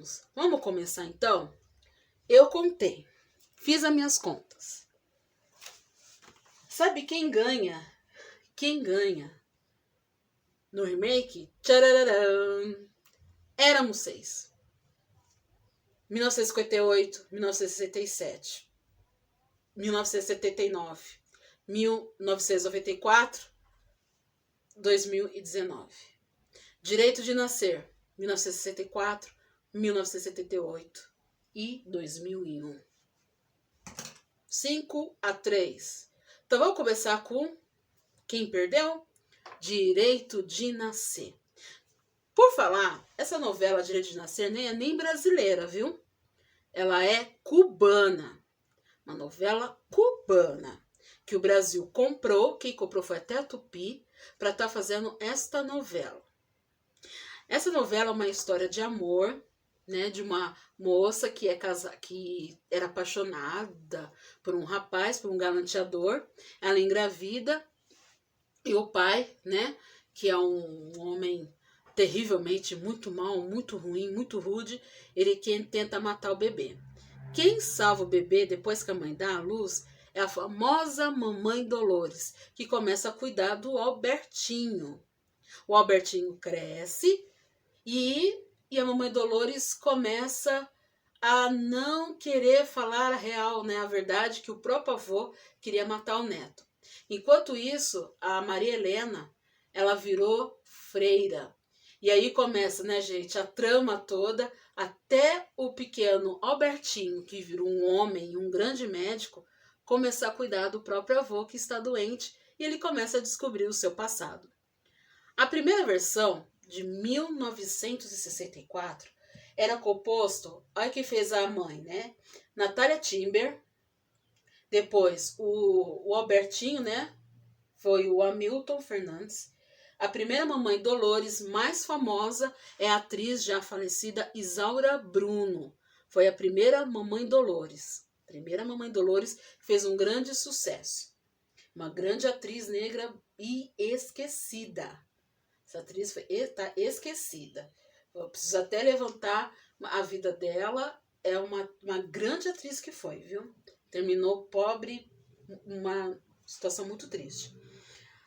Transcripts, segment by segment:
Vamos? Vamos começar então? Eu contei, fiz as minhas contas. Sabe quem ganha? Quem ganha no remake? Tchararam! Éramos 6. 1958, 1967, 1979, 1994, 2019. Direito de nascer, 1964, 1978 e 2001. 5-3. Então vamos começar com quem perdeu? Direito de nascer. Por falar, essa novela Direito de Nascer nem é nem brasileira, viu? Ela é cubana. Uma novela cubana. Que o Brasil comprou, quem comprou foi até a Tupi, para estar fazendo esta novela. Essa novela é uma história de amor, né, de uma moça que que era apaixonada por um rapaz, por um galanteador. Ela engravida e o pai, né, que é um homem terrivelmente muito mal, muito ruim, muito rude, ele tenta matar o bebê. Quem salva o bebê depois que a mãe dá à luz é a famosa mamãe Dolores, que começa a cuidar do Albertinho. O Albertinho cresce e a mamãe Dolores começa a não querer falar a real, né, a verdade, que o próprio avô queria matar o neto. Enquanto isso, a Maria Helena, ela virou freira. E aí começa, né, gente, a trama toda, até o pequeno Albertinho, que virou um homem, um grande médico, começar a cuidar do próprio avô que está doente, e ele começa a descobrir o seu passado. A primeira versão, de 1964, era composto, olha quem fez a mãe, né? Natália Timber, depois o Albertinho, né? Foi o Hamilton Fernandes. A primeira mamãe Dolores mais famosa é a atriz já falecida Isaura Bruno. Foi a primeira mamãe Dolores. A primeira mamãe Dolores fez um grande sucesso. Uma grande atriz negra e esquecida. Essa atriz está esquecida. Eu preciso até levantar a vida dela. É uma grande atriz que foi, viu? Terminou pobre, uma situação muito triste.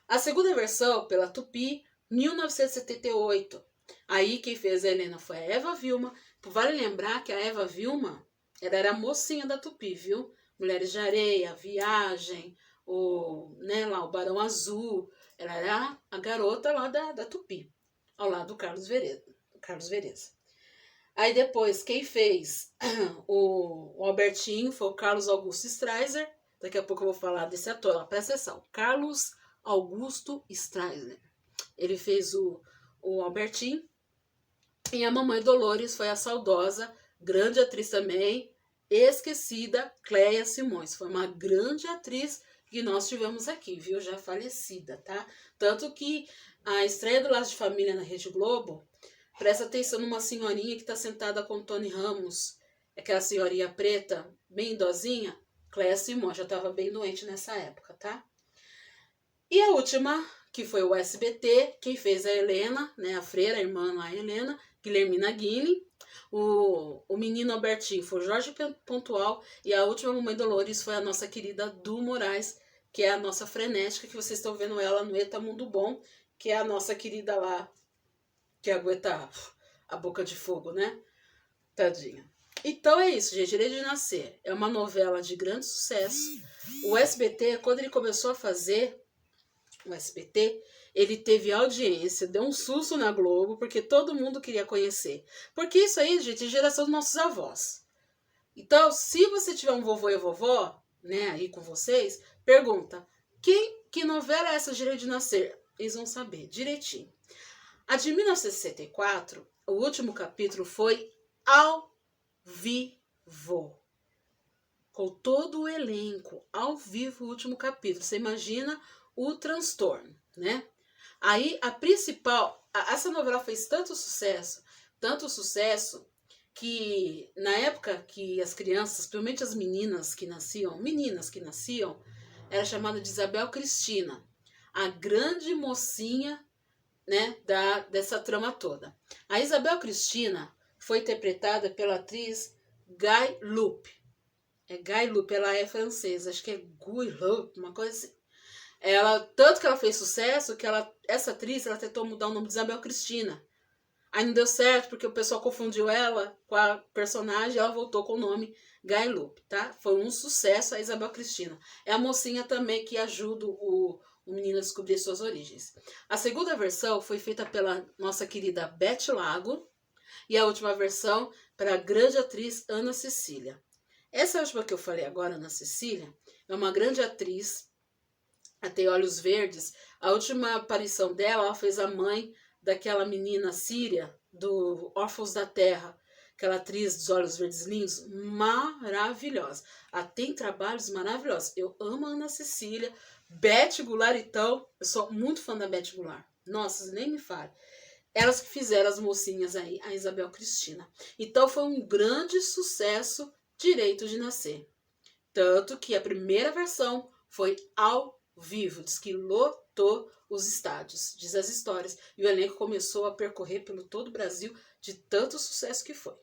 A segunda versão, pela Tupi, 1978. Aí quem fez a Helena foi a Eva Vilma. Vale lembrar que a Eva Vilma, ela era a mocinha da Tupi, viu? Mulheres de Areia, Viagem, o Barão Azul. Ela era a garota lá da Tupi, ao lado do Carlos Vereza. Aí depois, quem fez o Albertinho foi o Carlos Augusto Straiser. Daqui a pouco eu vou falar desse ator, ó, presta atenção. Carlos Augusto Straiser. Ele fez o Albertinho. E a mamãe Dolores foi a saudosa, grande atriz também, esquecida, Cléia Simões. Foi uma grande atriz que nós tivemos aqui, viu? Já falecida, tá? Tanto que a estreia do Laços de Família na Rede Globo, presta atenção numa senhorinha que está sentada com Tony Ramos, aquela senhorinha preta, bem idosinha, Cléia Simões, já estava bem doente nessa época, tá? E a última, que foi o SBT, quem fez a Helena, né, a freira, a irmã lá, a Helena, Guilhermina Guine. O menino Albertinho foi o Jorge Pontual. E a última mamãe Dolores foi a nossa querida Du Moraes, que é a nossa frenética, que vocês estão vendo ela no Eta Mundo Bom, que é a nossa querida lá, que aguenta a boca de fogo, né? Tadinha. Então é isso, gente. Direito de Nascer é uma novela de grande sucesso. O SBT, quando ele começou a fazer o SBT, ele teve audiência, deu um susto na Globo, porque todo mundo queria conhecer. Porque isso aí, gente, é geração dos nossos avós. Então, se você tiver um vovô e vovó, né, aí com vocês, pergunta, que novela é essa, Direito de Nascer? Eles vão saber direitinho. A de 1964, o último capítulo foi ao vivo. Com todo o elenco, ao vivo, o último capítulo. Você imagina o transtorno, né? Aí, a principal... Essa novela fez tanto sucesso, que na época que as crianças, principalmente as meninas que nasciam, era chamada de Isabel Cristina, a grande mocinha, né, dessa trama toda. A Isabel Cristina foi interpretada pela atriz Guy Lup. É Guy Lup, ela é francesa, acho que é Guy Lup, uma coisa assim. Ela, tanto que ela fez sucesso, que essa atriz ela tentou mudar o nome de Isabel Cristina. Aí não deu certo, porque o pessoal confundiu ela com a personagem, ela voltou com o nome Guy Lup, tá? Foi um sucesso a Isabel Cristina. É a mocinha também que ajuda o menino a descobrir suas origens. A segunda versão foi feita pela nossa querida Beth Lago e a última versão pela grande atriz Ana Cecília. Essa última que eu falei agora, Ana Cecília, é uma grande atriz, ela tem olhos verdes. A última aparição dela, ela fez a mãe daquela menina síria do Órfãos da Terra, aquela atriz dos olhos verdes lindos, maravilhosa. Ela tem trabalhos maravilhosos. Eu amo a Ana Cecília. Beth Goulart, então, eu sou muito fã da Beth Goulart. Nossa, nem me fale. Elas que fizeram as mocinhas aí, a Isabel Cristina. Então foi um grande sucesso Direito de Nascer. Tanto que a primeira versão foi ao vivo, diz que lotou os estádios, diz as histórias. E o elenco começou a percorrer pelo todo o Brasil de tanto sucesso que foi.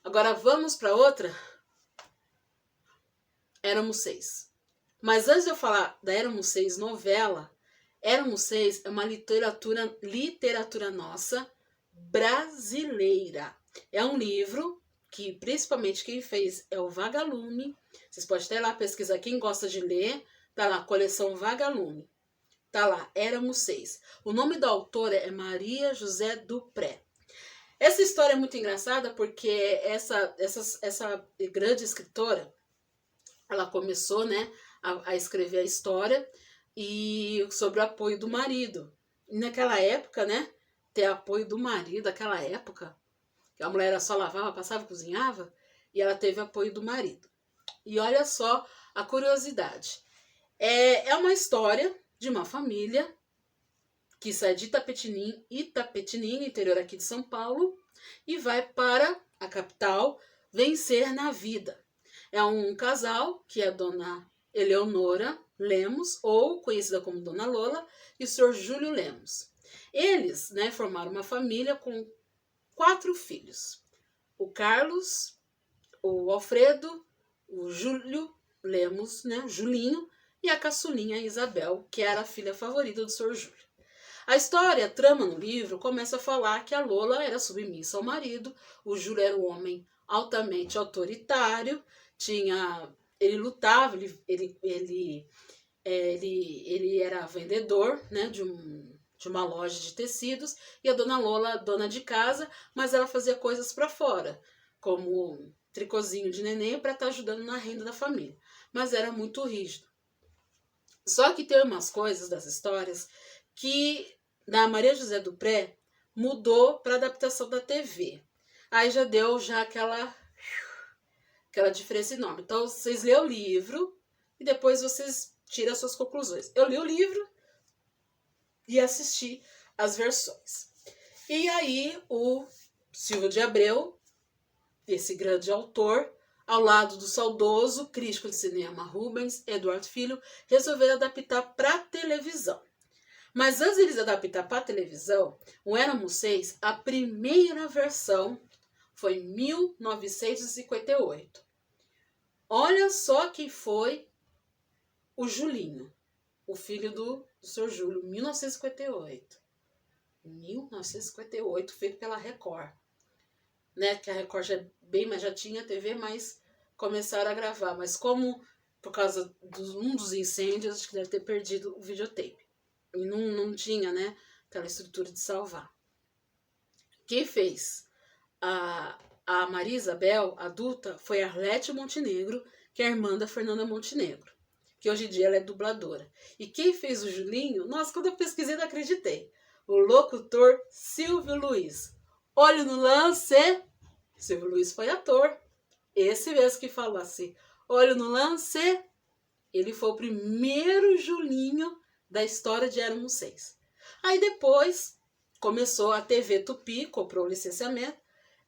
Agora vamos para outra. Éramos Seis. Mas antes de eu falar da Éramos Seis novela, Éramos Seis é uma literatura nossa brasileira. É um livro que principalmente quem fez é o Vagalume. Vocês podem até lá pesquisar, quem gosta de ler, tá lá, coleção Vagalume. Tá lá, Éramos Seis. O nome da autora é Maria José Dupré. Essa história é muito engraçada porque essa grande escritora, ela começou, né, a escrever a história e sobre o apoio do marido. E naquela época, né, ter apoio do marido, naquela época, que a mulher só lavava, passava, cozinhava, e ela teve apoio do marido. E olha só a curiosidade. É uma história de uma família que sai de Itapetininga, interior aqui de São Paulo, e vai para a capital vencer na vida. É um casal que é a dona Eleonora Lemos, ou conhecida como Dona Lola, e o senhor Júlio Lemos. Eles, né, formaram uma família com 4 filhos. O Carlos, o Alfredo, o Júlio Lemos, né, Julinho, e a caçulinha Isabel, que era a filha favorita do senhor Júlio. A história, a trama no livro, começa a falar que a Lola era submissa ao marido, o Júlio era um homem altamente autoritário, ele lutava, ele era vendedor, né, de uma loja de tecidos, e a dona Lola, dona de casa, mas ela fazia coisas para fora, como tricôzinho de neném para estar ajudando na renda da família, mas era muito rígido. Só que tem umas coisas das histórias que na Maria José Dupré mudou para adaptação da TV. Aí já deu aquela diferença enorme. Então vocês lêem o livro e depois vocês tiram as suas conclusões. Eu li o livro e assisti as versões. E aí o Silvio de Abreu, esse grande autor, ao lado do saudoso crítico de cinema Rubens Eduardo Filho, resolveram adaptar para televisão. Mas antes de eles adaptar para televisão, o Éramos Seis, a primeira versão foi em 1958. Olha só quem foi o Julinho, o filho do Sr. Júlio, 1958. 1958, feito pela Record. Né, que a Record já tinha TV, mas começaram a gravar. Mas como, por causa de um dos incêndios, acho que deve ter perdido o videotape. E não tinha, né, aquela estrutura de salvar. Quem fez a Maria Isabel, adulta, foi a Arlete Montenegro, que é a irmã da Fernanda Montenegro, que hoje em dia ela é dubladora. E quem fez o Julinho, nossa, quando eu pesquisei não acreditei, o locutor Silvio Luiz. Olho no lance, Silvio Luiz foi ator, esse mesmo que falou assim, olho no lance, ele foi o primeiro Julinho da história de Éramos Seis. Aí depois começou a TV Tupi, comprou o licenciamento,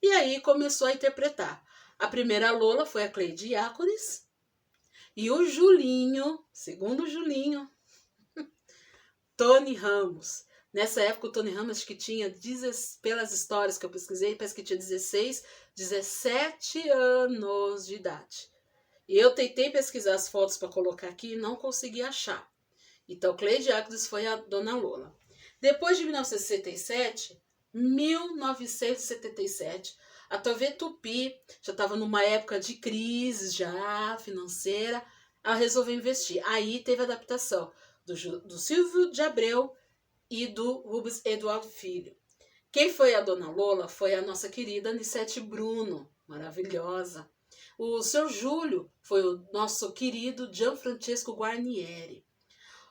e aí começou a interpretar. A primeira Lola foi a Cleide Diáconis, e o Julinho, segundo o Julinho, Tony Ramos. Nessa época o Tony Ramos que tinha, pelas histórias que eu pesquisei, parece que tinha 16, 17 anos de idade. E eu tentei pesquisar as fotos para colocar aqui e não consegui achar. Então, Cleide Arcos foi a Dona Lola. Depois de 1977, a TV Tupi já estava numa época de crise já financeira, ela resolveu investir. Aí teve a adaptação do Silvio de Abreu e do Rubens Eduardo Filho. Quem foi a Dona Lola foi a nossa querida Anissete Bruno, maravilhosa. O Seu Júlio foi o nosso querido Gianfrancesco Guarnieri.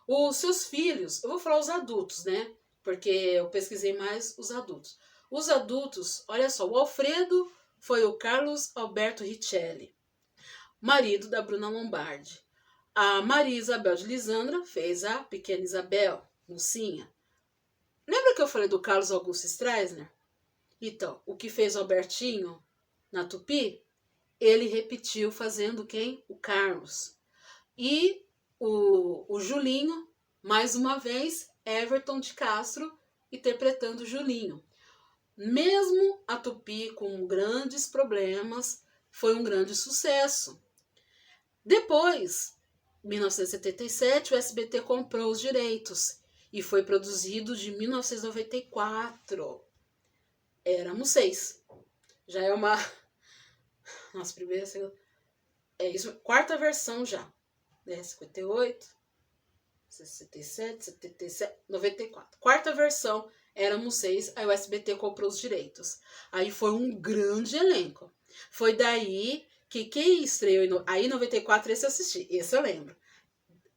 Os seus filhos, eu vou falar os adultos, né? Porque eu pesquisei mais os adultos. Os adultos, olha só, o Alfredo foi o Carlos Alberto Richelli, marido da Bruna Lombardi. A Maria Isabel de Lisandra fez a pequena Isabel, mocinha. Lembra que eu falei do Carlos Augusto Streisner? Então, o que fez o Albertinho na Tupi, ele repetiu fazendo quem? O Carlos. E o Julinho, mais uma vez, Everton de Castro interpretando o Julinho. Mesmo a Tupi com grandes problemas, foi um grande sucesso. Depois, em 1977, o SBT comprou os direitos e foi produzido de 1994. Éramos 6. Já é uma... Nossa, primeira, segunda... É isso, quarta versão já. 58, 67, 77, 94. Quarta versão, éramos 6, aí o SBT comprou os direitos. Aí foi um grande elenco. Foi daí que quem estreou, aí em 94, esse eu assisti, esse eu lembro.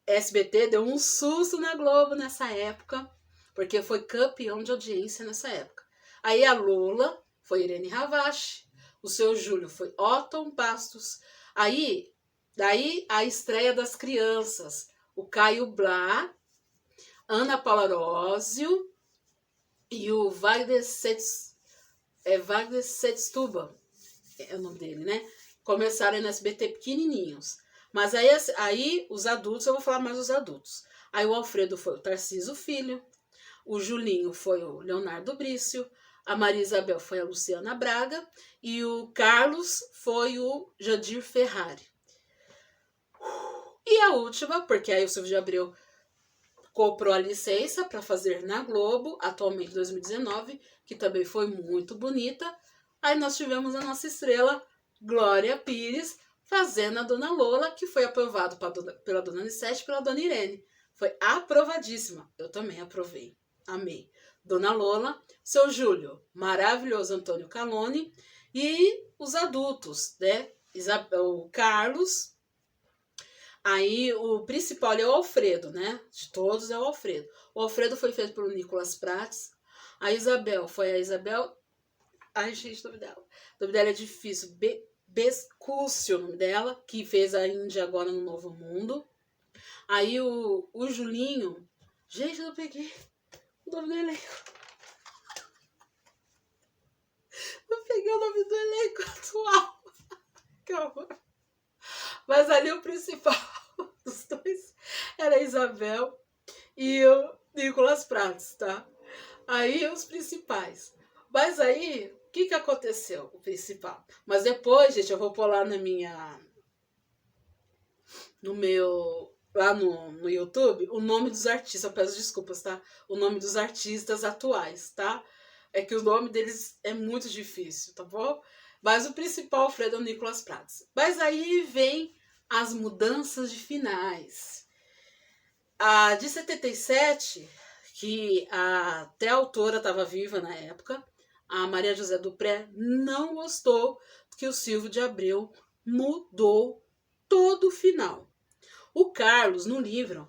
SBT deu um susto na Globo nessa época, porque foi campeão de audiência nessa época. Aí a Lola foi Irene Ravache, o Seu Júlio foi Otton Bastos. Aí, daí a estreia das crianças, o Caio Blá, Ana Paula Rósio e o Wagner Setstuba, é o nome dele, né? Começaram no SBT pequenininhos. Mas aí os adultos, eu vou falar mais dos adultos. Aí o Alfredo foi o Tarcísio Filho, o Julinho foi o Leonardo Brício, a Maria Isabel foi a Luciana Braga e o Carlos foi o Jandir Ferrari. E a última, porque aí o Silvio de Abreu comprou a licença para fazer na Globo, atualmente 2019, que também foi muito bonita. Aí nós tivemos a nossa estrela Glória Pires fazendo a Dona Lola, que foi aprovado pela Dona Anissete e pela Dona Irene. Foi aprovadíssima. Eu também aprovei. Amei. Dona Lola, Seu Júlio, maravilhoso Antônio Calone e os adultos, né? O Carlos. Aí o principal é o Alfredo, né? De todos é o Alfredo. O Alfredo foi feito pelo Nicolas Prates. A Isabel foi a Isabel. Ai, gente, o nome dela. O nome dela é difícil. Bescúcio, o nome dela, que fez a Índia agora no Novo Mundo. Aí o Julinho. Gente, eu não peguei o nome do elenco. Eu peguei o nome do elenco atual. Que horror. Mas ali o principal dos dois era a Isabel e o Nicolas Prates, tá? Aí os principais. Mas aí, o que aconteceu? O principal. Mas depois, gente, eu vou pôr lá lá no YouTube, o nome dos artistas. Eu peço desculpas, tá? O nome dos artistas atuais, tá? É que o nome deles é muito difícil, tá bom? Mas o principal, Alfredo, é o Nicolas Prates. Mas aí vem as mudanças de finais. A de 77, que até a autora estava viva na época, a Maria José Dupré não gostou que o Silvio de Abreu mudou todo o final. O Carlos, no livro,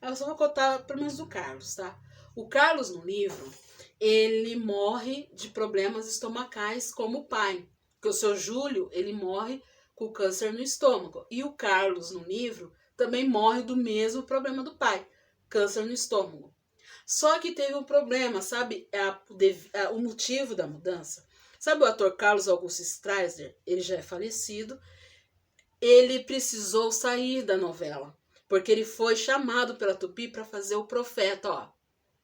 eu só vou contar pelo menos do Carlos, tá? O Carlos, no livro, ele morre de problemas estomacais como o pai. Porque o Seu Júlio, ele morre com câncer no estômago. E o Carlos, no livro, também morre do mesmo problema do pai, câncer no estômago. Só que teve um problema, sabe? O motivo da mudança. Sabe o ator Carlos Augusto Streisner? Ele já é falecido. Ele precisou sair da novela, porque ele foi chamado pela Tupi para fazer o Profeta, ó.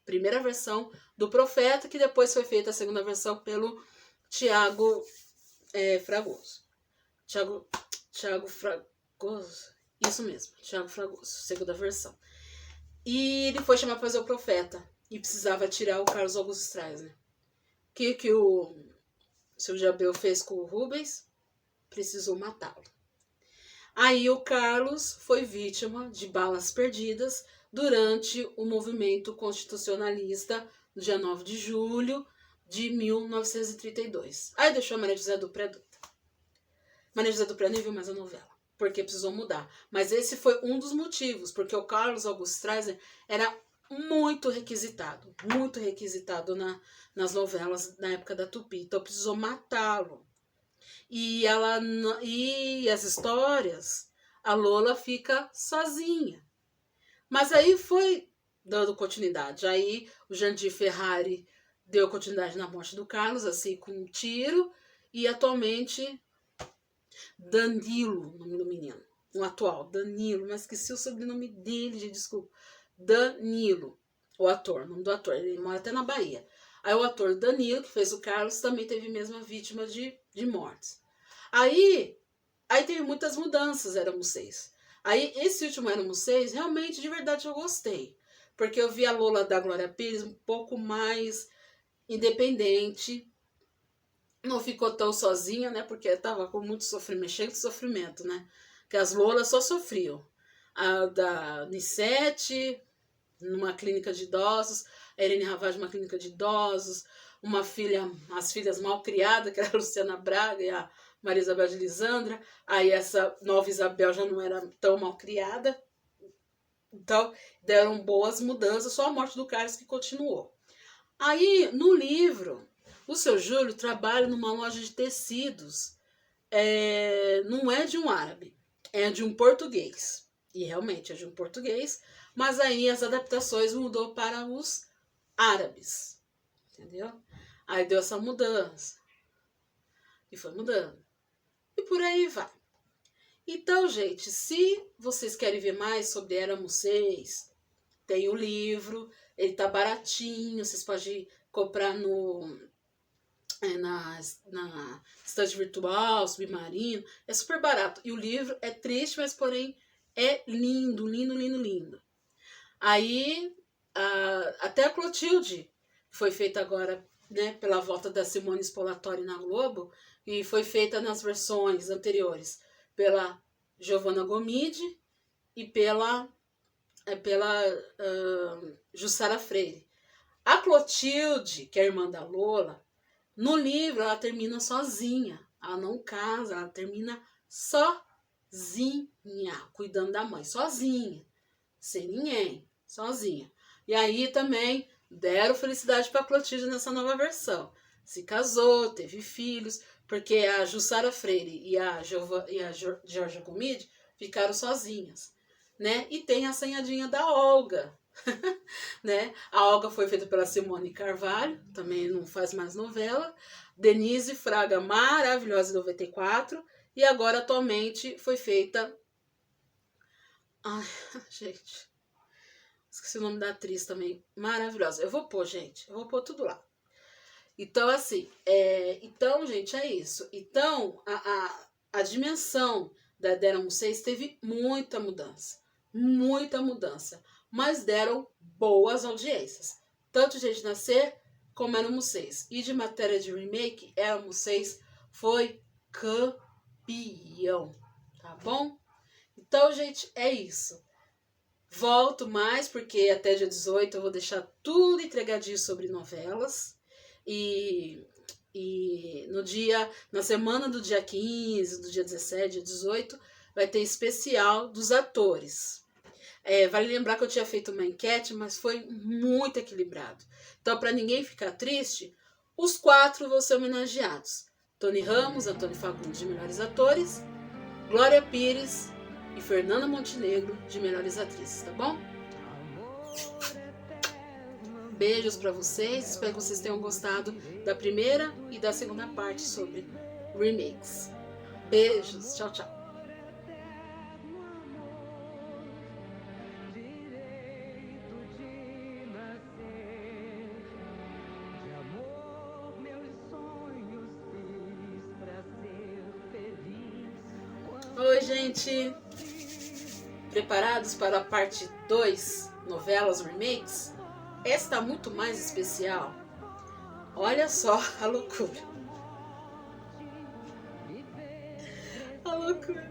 primeira versão do Profeta, que depois foi feita a segunda versão pelo Tiago Fragoso. Tiago Fragoso, isso mesmo, Tiago Fragoso, segunda versão. E ele foi chamado para fazer o Profeta e precisava tirar o Carlos Augusto Streisand. O que o seu Jabeu fez com o Rubens? Precisou matá-lo. Aí o Carlos foi vítima de balas perdidas durante o movimento constitucionalista no dia 9 de julho de 1932. Aí deixou a Maria José Dupré doida. Maria José Dupré nem viu mais a novela, porque precisou mudar. Mas esse foi um dos motivos, porque o Carlos Augusto Streisand era muito requisitado nas novelas na época da Tupi. Então precisou matá-lo. E as histórias, a Lola fica sozinha. Mas aí foi dando continuidade. Aí o Jandir Ferrari deu continuidade na morte do Carlos, assim, com um tiro. E atualmente, Danilo, o nome do menino. O atual, Danilo. Mas esqueci o sobrenome dele, gente, desculpa. Danilo, o ator, o nome do ator. Ele mora até na Bahia. Aí o ator Danilo, que fez o Carlos, também teve mesma vítima de mortes. Aí teve muitas mudanças, Éramos Seis. Aí esse último Éramos Seis, realmente, de verdade, eu gostei. Porque eu vi a Lola da Glória Pires um pouco mais independente. Não ficou tão sozinha, né? Porque tava com muito sofrimento, cheio de sofrimento, né? Que as Lolas só sofriam. A da Nissete, numa clínica de idosos, a Irene Ravage, numa clínica de idosos, as filhas mal criadas, que era a Luciana Braga e a Maria Isabel de Lisandra. Aí essa nova Isabel já não era tão mal criada. Então, deram boas mudanças, só a morte do Carlos que continuou. Aí, no livro, o seu Júlio trabalha numa loja de tecidos. Não é de um árabe, é de um português. E realmente é de um português, mas aí as adaptações mudou para os árabes. Entendeu? Aí deu essa mudança. E foi mudando. E por aí vai. Então, gente, se vocês querem ver mais sobre Éramos Seis, tem o livro, ele tá baratinho, vocês podem comprar na estante virtual, Submarino, é super barato. E o livro é triste, mas porém é lindo, lindo, lindo, lindo. Aí, até a Clotilde foi feita agora, né, pela volta da Simone Spolatori na Globo, e foi feita nas versões anteriores pela Giovanna Gomide e pela Jussara Freire. A Clotilde, que é a irmã da Lola, no livro ela termina sozinha. Ela não casa, ela termina sozinha, cuidando da mãe, sozinha, sem ninguém, sozinha. E aí também deram felicidade para a Clotilde nessa nova versão. Se casou, teve filhos, porque a Jussara Freire e a Georgia Gomide ficaram sozinhas, né? E tem a Sanhadinha da Olga, né? A Olga foi feita pela Simone Carvalho, também não faz mais novela. Denise Fraga, maravilhosa, em 94. E agora, atualmente, foi feita... Ai, gente... Esqueci o nome da atriz também, maravilhosa. Eu vou pôr, gente, eu vou pôr tudo lá. Então, assim, então, gente, é isso. Então, a dimensão da Éramos Seis teve muita mudança, mas deram boas audiências. Tanto Gente Nascer como Éramos Seis. E de matéria de remake, Éramos Seis foi campeão, tá bom? Então, gente, é isso. Volto mais, porque até dia 18 eu vou deixar tudo entregadinho sobre novelas. E na semana do dia 15, do dia 17, dia 18, vai ter especial dos atores. Vale lembrar que eu tinha feito uma enquete, mas foi muito equilibrado. Então, para ninguém ficar triste, os 4 vão ser homenageados. Tony Ramos, Antônio Fagundes, de Melhores Atores, Glória Pires e Fernanda Montenegro, de Melhores Atrizes, tá bom? Beijos para vocês, espero que vocês tenham gostado da primeira e da segunda parte sobre remakes. Beijos, tchau, tchau. Oi, gente! Preparados para a parte 2, novelas remakes? Esta tá muito mais especial. Olha só a loucura. A loucura.